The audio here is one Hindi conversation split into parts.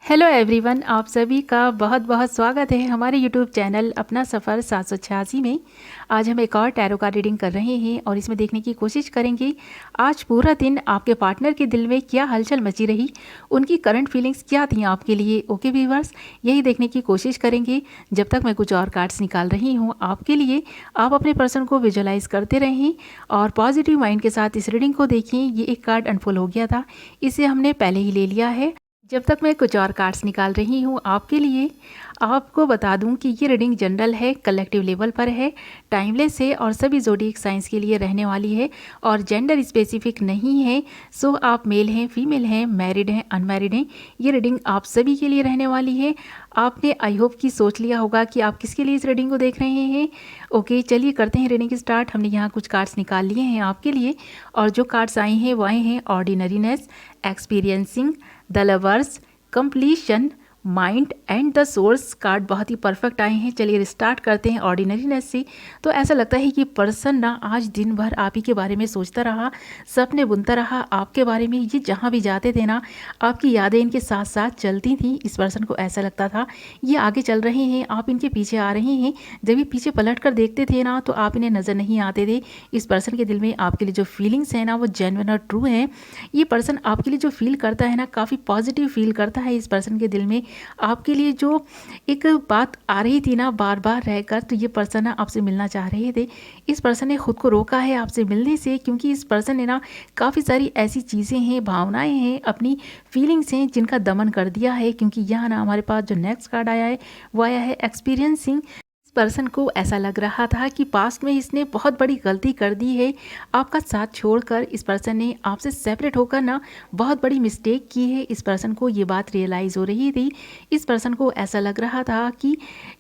हेलो एवरीवन, आप सभी का बहुत बहुत स्वागत है हमारे यूट्यूब चैनल अपना सफ़र 786 में। आज हम एक और टैरो का रीडिंग कर रहे हैं और इसमें देखने की कोशिश करेंगे आज पूरा दिन आपके पार्टनर के दिल में क्या हलचल मची रही, उनकी करंट फीलिंग्स क्या थी आपके लिए। ओके व्यूअर्स, यही देखने की कोशिश करेंगे। जब तक मैं कुछ और कार्ड्स निकाल रही हूँ आपके लिए, आप अपने पर्सन को विजुअलाइज करते रहें और पॉजिटिव माइंड के साथ इस रीडिंग को देखें। ये एक कार्ड अनफोल्ड हो गया था, इसे हमने पहले ही ले लिया है। जब तक मैं कुछ और कार्ड्स निकाल रही हूँ आपके लिए, आपको बता दूं कि ये रीडिंग जनरल है, कलेक्टिव लेवल पर है, टाइमलेस है और सभी ज़ोडिएक साइंस के लिए रहने वाली है और जेंडर स्पेसिफिक नहीं है। सो आप मेल हैं, फीमेल हैं, मैरिड हैं, अनमैरिड हैं, ये रीडिंग आप सभी के लिए रहने वाली है। आपने आई होप कि सोच लिया होगा कि आप किसके लिए इस रीडिंग को देख रहे हैं। ओके, चलिए करते हैं रीडिंग स्टार्ट। हमने यहाँ कुछ कार्ड्स निकाल लिए हैं आपके लिए और जो कार्ड्स आए हैं वो आए हैं ordinariness, experiencing, the lovers, completion, mind and the source. Card बहुत ही परफेक्ट आए हैं। चलिए स्टार्ट करते हैं ऑर्डिनरीनेस से। तो ऐसा लगता है कि पर्सन ना आज दिन भर आप ही के बारे में सोचता रहा, सपने बुनता रहा आपके बारे में। ये जहाँ भी जाते थे ना, आपकी यादें इनके साथ साथ चलती थी। इस पर्सन को ऐसा लगता था ये आगे चल रहे हैं, आप इनके पीछे आ रहे हैं। जब ये पीछे पलट कर देखते थे ना तो आप इन्हें नज़र नहीं आते थे। इस पर्सन के दिल में आपके लिए जो फीलिंग्स हैं ना वो जेन्युइन और ट्रू हैं। ये पर्सन आपके लिए जो फील करता है ना, काफ़ी पॉजिटिव फील करता है। इस पर्सन के दिल में आपके लिए जो एक बात आ रही थी ना बार बार रहकर, तो ये पर्सन ना आपसे मिलना चाह रहे थे। इस पर्सन ने खुद को रोका है आपसे मिलने से, क्योंकि इस पर्सन ने ना काफ़ी सारी ऐसी चीज़ें हैं, भावनाएं हैं, अपनी फीलिंग्स हैं जिनका दमन कर दिया है। क्योंकि यहाँ ना हमारे पास जो नेक्स्ट कार्ड आया है वो आया है एक्सपीरियंसिंग। पर्सन को ऐसा लग रहा था कि पास्ट में इसने बहुत बड़ी गलती कर दी है। आपका साथ छोड़कर इस पर्सन ने आपसे सेपरेट होकर ना बहुत बड़ी मिस्टेक की है। इस पर्सन को ये बात रियलाइज़ हो रही थी। इस पर्सन को ऐसा लग रहा था कि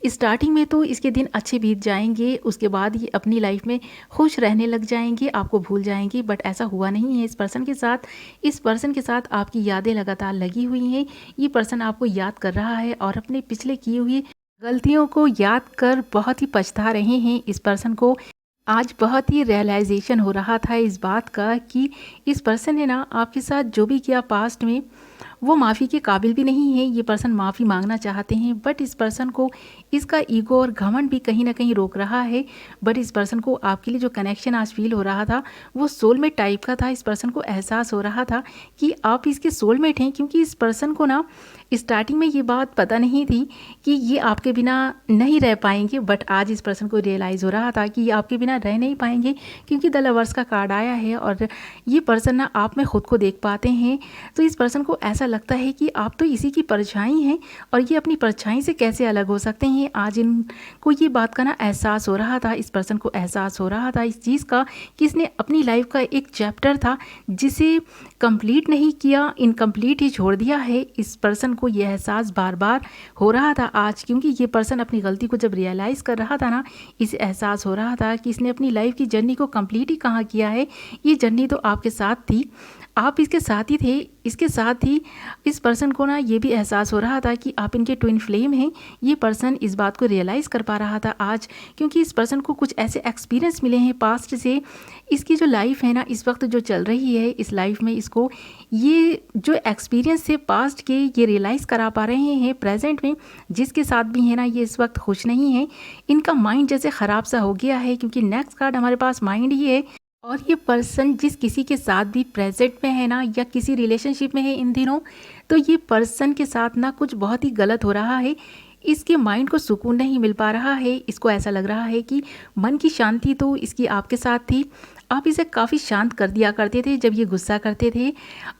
स्टार्टिंग में तो इसके दिन अच्छे बीत जाएंगे, उसके बाद ये अपनी लाइफ में खुश रहने लग जाएंगे, आपको भूल जाएंगे। बट ऐसा हुआ नहीं है इस पर्सन के साथ। इस पर्सन के साथ आपकी यादें लगातार लगी हुई हैं। ये पर्सन आपको याद कर रहा है और अपने पिछले किए हुए गलतियों को याद कर बहुत ही पछता रहे हैं। इस पर्सन को आज बहुत ही रियलाइजेशन हो रहा था इस बात का कि इस पर्सन ने ना आपके साथ जो भी किया पास्ट में वो माफ़ी के काबिल भी नहीं है। ये पर्सन माफ़ी मांगना चाहते हैं बट इस पर्सन को इसका ईगो और घमंड भी कहीं ना कहीं रोक रहा है। बट इस पर्सन को आपके लिए जो कनेक्शन आज फील हो रहा था वो सोलमेट टाइप का था। इस पर्सन को एहसास हो रहा था कि आप इसके सोलमेट हैं, क्योंकि इस पर्सन को ना स्टार्टिंग में ये बात पता नहीं थी कि ये आपके बिना नहीं रह पाएंगे। बट आज इस पर्सन को रियलाइज़ हो रहा था कि ये आपके बिना रह नहीं पाएंगे, क्योंकि द लवर्स का कार्ड आया है और ये पर्सन ना आप में खुद को देख पाते हैं। तो इस पर्सन को ऐसा लगता है कि आप तो इसी की परछाई हैं और ये अपनी परछाई से कैसे अलग हो सकते हैं। आज इनको ये बात का ना एहसास हो रहा था। इस पर्सन को एहसास हो रहा था इस चीज़ का कि इसने अपनी लाइफ का एक चैप्टर था जिसे कंप्लीट नहीं किया, इनकम्प्लीट ही छोड़ दिया है। इस पर्सन को ये एहसास बार बार हो रहा था आज, क्योंकि ये पर्सन अपनी गलती को जब रियलाइज़ कर रहा था ना, इसे एहसास हो रहा था कि इसने अपनी लाइफ की जर्नी को कंप्लीट ही कहाँ किया है। ये जर्नी तो आपके साथ थी, आप इसके साथ ही थे। इसके साथ ही इस पर्सन को ना ये भी एहसास हो रहा था कि आप इनके ट्विन फ्लेम हैं। ये पर्सन इस बात को रियलाइज़ कर पा रहा था आज, क्योंकि इस पर्सन को कुछ ऐसे एक्सपीरियंस मिले हैं पास्ट से। इसकी जो लाइफ है ना इस वक्त जो चल रही है, इस लाइफ में इसको ये जो एक्सपीरियंस है पास्ट के ये रियलाइज़ करा पा रहे हैं प्रेजेंट में। जिसके साथ भी है ना ये इस वक्त खुश नहीं है, इनका माइंड जैसे ख़राब सा हो गया है, क्योंकि नेक्स्ट कार्ड हमारे पास माइंड ही है। और ये पर्सन जिस किसी के साथ भी प्रेजेंट में है ना या किसी रिलेशनशिप में है इन दिनों, तो ये पर्सन के साथ ना कुछ बहुत ही गलत हो रहा है। इसके माइंड को सुकून नहीं मिल पा रहा है। इसको ऐसा लग रहा है कि मन की शांति तो इसकी आपके साथ थी, आप इसे काफ़ी शांत कर दिया करते थे जब ये गुस्सा करते थे।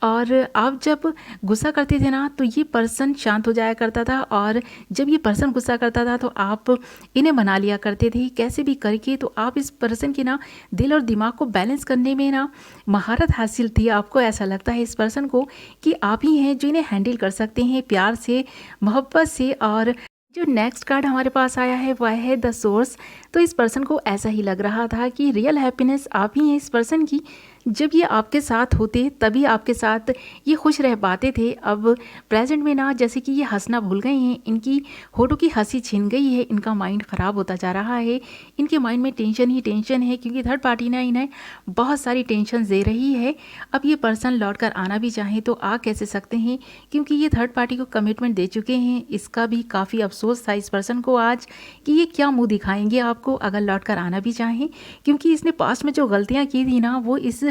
और आप जब गुस्सा करते थे ना तो ये पर्सन शांत हो जाया करता था, और जब ये पर्सन गुस्सा करता था तो आप इन्हें मना लिया करते थे कैसे भी करके। तो आप इस पर्सन के ना दिल और दिमाग को बैलेंस करने में ना महारत हासिल थी। आपको ऐसा लगता है इस पर्सन को कि आप ही हैं जो इन्हें हैंडल कर सकते हैं प्यार से, मोहब्बत से। और जो नेक्स्ट कार्ड हमारे पास आया है वह है द सोर्स। तो इस पर्सन को ऐसा ही लग रहा था कि रियल हैप्पीनेस आप ही हैं इस पर्सन की। जब ये आपके साथ होते तभी आपके साथ ये खुश रह पाते थे। अब प्रेजेंट में ना जैसे कि ये हंसना भूल गए हैं, इनकी होठों की हंसी छिन गई है, इनका माइंड ख़राब होता जा रहा है, इनके माइंड में टेंशन ही टेंशन है क्योंकि थर्ड पार्टी ना इन्हें बहुत सारी टेंशन दे रही है। अब ये पर्सन लौट कर आना भी चाहें तो आ कैसे सकते हैं, क्योंकि ये थर्ड पार्टी को कमिटमेंट दे चुके हैं। इसका भी काफ़ी अफसोस था इस पर्सन को आज कि ये क्या मुँह दिखाएंगे आपको अगर लौट कर आना भी चाहें, क्योंकि इसने पास्ट में जो गलतियाँ की थी ना वो इस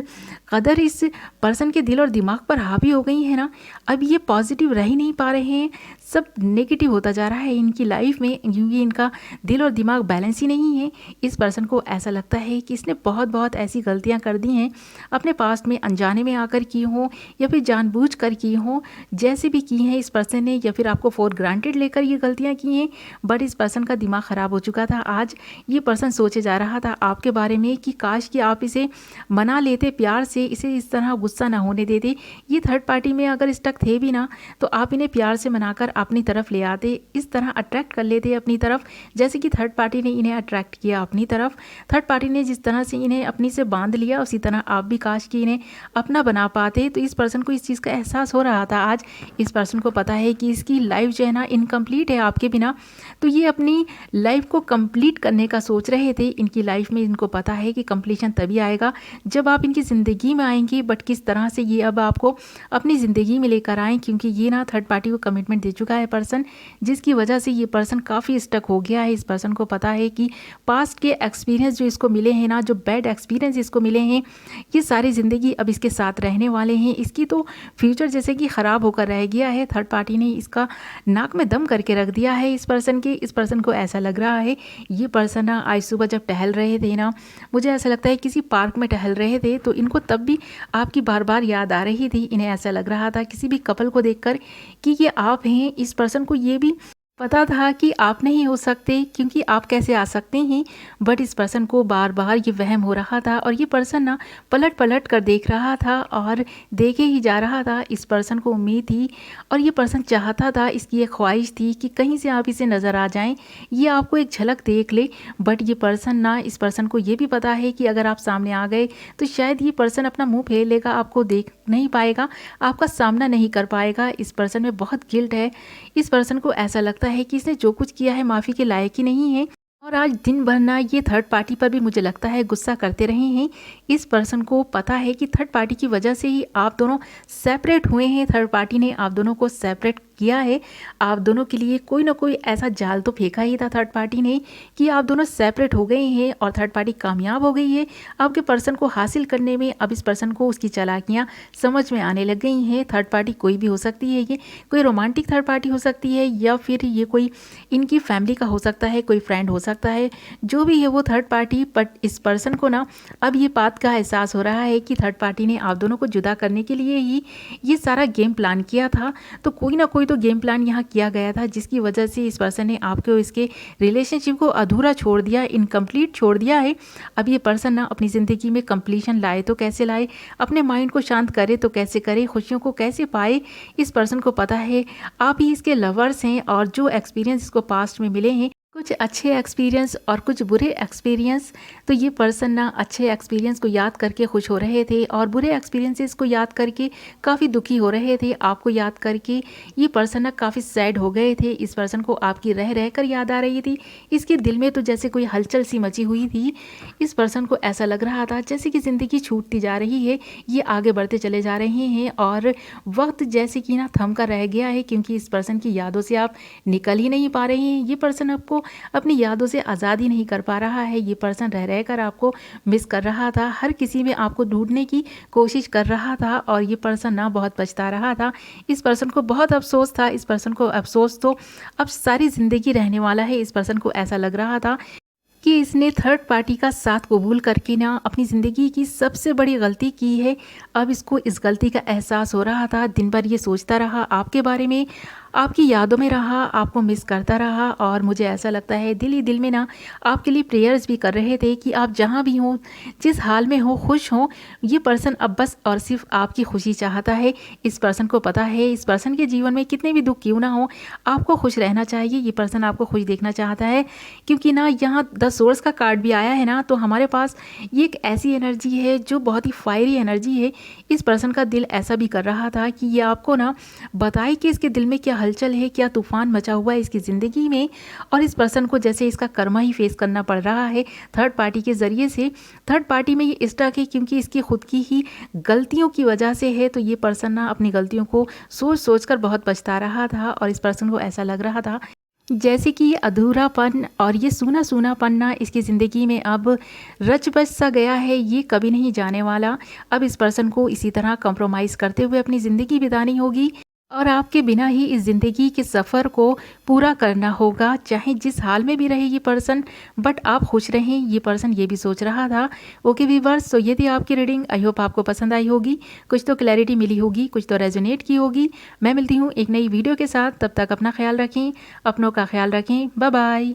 कदर इस पर्सन के दिल और दिमाग पर हावी हो गई है ना, अब ये पॉजिटिव रह ही नहीं पा रहे हैं, सब नेगेटिव होता जा रहा है इनकी लाइफ में, क्योंकि इनका दिल और दिमाग बैलेंस ही नहीं है। इस पर्सन को ऐसा लगता है कि इसने बहुत बहुत ऐसी गलतियां कर दी हैं अपने पास्ट में, अनजाने में आकर की हों या फिर जानबूझकर की हों, जैसे भी की हैं इस पर्सन ने, या फिर आपको फॉर ग्रांटेड लेकर ये गलतियाँ की हैं। बट इस पर्सन का दिमाग ख़राब हो चुका था। आज ये पर्सन सोचे जा रहा था आपके बारे में कि काश कि आप इसे मना लेते प्यार से, इसे इस तरह गुस्सा ना होने देते। ये थर्ड पार्टी में अगर स्टक थे भी ना तो आप इन्हें प्यार से मनाकर अपनी तरफ ले आते, इस तरह अट्रैक्ट कर लेते अपनी तरफ, जैसे कि थर्ड पार्टी ने इन्हें अट्रैक्ट किया अपनी तरफ। थर्ड पार्टी ने जिस तरह से इन्हें अपनी से बांध लिया उसी तरह आप भी काश कि इन्हें अपना बना पाते। तो इस पर्सन को इस चीज़ का एहसास हो रहा था आज। इस पर्सन को पता है कि इसकी लाइफ जो है ना इनकम्प्लीट है आपके बिना, तो ये अपनी लाइफ को कंप्लीट करने का सोच रहे थे। इनकी लाइफ में इनको पता है कि कंप्लीशन तभी आएगा जब आप इनकी ज़िंदगी में आएंगे, बट किस तरह से ये अब आपको अपनी ज़िंदगी में लेकर आएँ, क्योंकि ये ना थर्ड पार्टी को कमिटमेंट दे चुका है पर्सन, जिसकी वजह से ये पर्सन काफ़ी स्टक हो गया है। इस पर्सन को पता है कि पास्ट के एक्सपीरियंस जो इसको मिले हैं ना, जो बैड एक्सपीरियंस इसको मिले हैं, ये सारी ज़िंदगी अब इसके साथ रहने वाले हैं। इसकी तो फ्यूचर जैसे कि ख़राब होकर रह गया है। थर्ड पार्टी ने इसका नाक में दम करके रख दिया है इस पर्सन के। इस पर्सन को ऐसा लग रहा है, ये पर्सन ना आज सुबह जब टहल रहे थे ना, मुझे ऐसा लगता है किसी पार्क में टहल रहे थे तो इनको तब भी आपकी बार बार याद आ रही थी। इन्हें ऐसा लग रहा था किसी भी कपल को देखकर कि ये आप हैं। इस पर्सन को ये भी पता था कि आप नहीं हो सकते, क्योंकि आप कैसे आ सकते हैं, बट इस पर्सन को बार बार ये वहम हो रहा था और ये पर्सन ना पलट पलट कर देख रहा था और देखे ही जा रहा था। इस पर्सन को उम्मीद थी और ये पर्सन चाहता था, इसकी एक ख्वाहिश थी कि कहीं से आप इसे नज़र आ जाएं, ये आपको एक झलक देख ले। बट ये पर्सन ना, इस पर्सन को ये भी पता है कि अगर आप सामने आ गए तो शायद ये पर्सन अपना मुँह फेर लेगा, आपको देख नहीं पाएगा, आपका सामना नहीं कर पाएगा। इस पर्सन में बहुत गिल्ट है। इस पर्सन को ऐसा लगता है कि इसने जो कुछ किया है माफ़ी के लायक ही नहीं है, और आज दिन भर ना ये थर्ड पार्टी पर भी मुझे लगता है गुस्सा करते रहे हैं। इस पर्सन को पता है कि थर्ड पार्टी की वजह से ही आप दोनों सेपरेट हुए हैं। थर्ड पार्टी ने आप दोनों को सेपरेट किया है, आप दोनों के लिए कोई ना कोई ऐसा जाल तो फेंका ही था थर्ड पार्टी ने कि आप दोनों सेपरेट हो गए हैं और थर्ड पार्टी कामयाब हो गई है आपके पर्सन को हासिल करने में। अब इस पर्सन को उसकी चालाकियाँ समझ में आने लग गई हैं। थर्ड पार्टी कोई भी हो सकती है, ये कोई रोमांटिक थर्ड पार्टी हो सकती है या फिर ये कोई इनकी फैमिली का हो सकता है, कोई फ्रेंड हो सकता है, जो भी है वो थर्ड पार्टी। बट इस पर्सन को ना अब ये बात का एहसास हो रहा है कि थर्ड पार्टी ने आप दोनों को जुदा करने के लिए ही ये सारा गेम प्लान किया था। तो कोई ना कोई तो गेम प्लान यहाँ किया गया था, जिसकी वजह से इस पर्सन ने आपको इसके रिलेशनशिप को अधूरा छोड़ दिया, इनकम्प्लीट छोड़ दिया है। अब ये पर्सन ना अपनी ज़िंदगी में कंप्लीशन लाए तो कैसे लाए, अपने माइंड को शांत करे तो कैसे करे, खुशियों को कैसे पाए। इस पर्सन को पता है आप ही इसके लवर्स हैं और जो एक्सपीरियंस इसको पास्ट में मिले हैं, कुछ अच्छे एक्सपीरियंस और कुछ बुरे एक्सपीरियंस, तो ये पर्सन ना अच्छे एक्सपीरियंस को याद करके खुश हो रहे थे और बुरे एक्सपीरियंसेस को याद करके काफ़ी दुखी हो रहे थे। आपको याद करके ये पर्सन ना काफ़ी सैड हो गए थे। इस पर्सन को आपकी रह रह कर याद आ रही थी, इसके दिल में तो जैसे कोई हलचल सी मची हुई थी। इस पर्सन को ऐसा लग रहा था जैसे कि ज़िंदगी छूटती जा रही है, ये आगे बढ़ते चले जा रहे हैं और वक्त जैसे कि ना थम कर रह गया है, क्योंकि इस पर्सन की यादों से आप निकल ही नहीं पा रहे हैं। ये पर्सन आपको अपनी यादों से आज़ाद ही नहीं कर पा रहा है। ये पर्सन रह रहकर आपको मिस कर रहा था, हर किसी में आपको ढूंढने की कोशिश कर रहा था और ये पर्सन ना बहुत पछता रहा था। इस पर्सन को बहुत अफसोस था। इस पर्सन को अफसोस तो अब सारी ज़िंदगी रहने वाला है। इस पर्सन को ऐसा लग रहा था कि इसने थर्ड पार्टी का साथ कबूल करके ना अपनी ज़िंदगी की सबसे बड़ी गलती की है। अब इसको इस गलती का एहसास हो रहा था। दिन भर ये सोचता रहा आपके बारे में, आपकी यादों में रहा, आपको मिस करता रहा और मुझे ऐसा लगता है दिल ही दिल में ना आपके लिए प्रेयर्स भी कर रहे थे कि आप जहाँ भी हों, जिस हाल में हो, खुश हों। ये पर्सन अब बस और सिर्फ आपकी खुशी चाहता है। इस पर्सन को पता है इस पर्सन के जीवन में कितने भी दुख क्यों ना हो, आपको खुश रहना चाहिए। ये पर्सन आपको खुश देखना चाहता है, क्योंकि ना यहाँ द सोर्स का कार्ड भी आया है ना, तो हमारे पास ये एक ऐसी एनर्जी है जो बहुत ही फायरी एनर्जी है। इस पर्सन का दिल ऐसा भी कर रहा था कि ये आपको ना बताए कि इसके दिल में क्या हलचल है, क्या तूफान मचा हुआ है इसकी ज़िंदगी में। और इस पर्सन को जैसे इसका कर्मा ही फेस करना पड़ रहा है थर्ड पार्टी के ज़रिए से। थर्ड पार्टी में ये स्टक है क्योंकि इसकी खुद की ही गलतियों की वजह से है। तो ये पर्सन ना अपनी गलतियों को सोच सोच कर बहुत पछता रहा था और इस पर्सन को ऐसा लग रहा था जैसे कि ये अधूरापन और ये सूना सूनापन ना इसकी ज़िंदगी में अब रच बच सा गया है, ये कभी नहीं जाने वाला। अब इस पर्सन को इसी तरह कंप्रोमाइज़ करते हुए अपनी ज़िंदगी बितानी होगी और आपके बिना ही इस ज़िंदगी के सफ़र को पूरा करना होगा, चाहे जिस हाल में भी रहे ये पर्सन, बट आप खुश रहें। ये पर्सन ये भी सोच रहा था। ओके व्यूअर्स, तो ये थी आपकी रीडिंग। आई होप आपको पसंद आई होगी, कुछ तो क्लैरिटी मिली होगी, कुछ तो रेजोनेट की होगी। मैं मिलती हूँ एक नई वीडियो के साथ, तब तक अपना ख्याल रखें, अपनों का ख्याल रखें। Bye bye.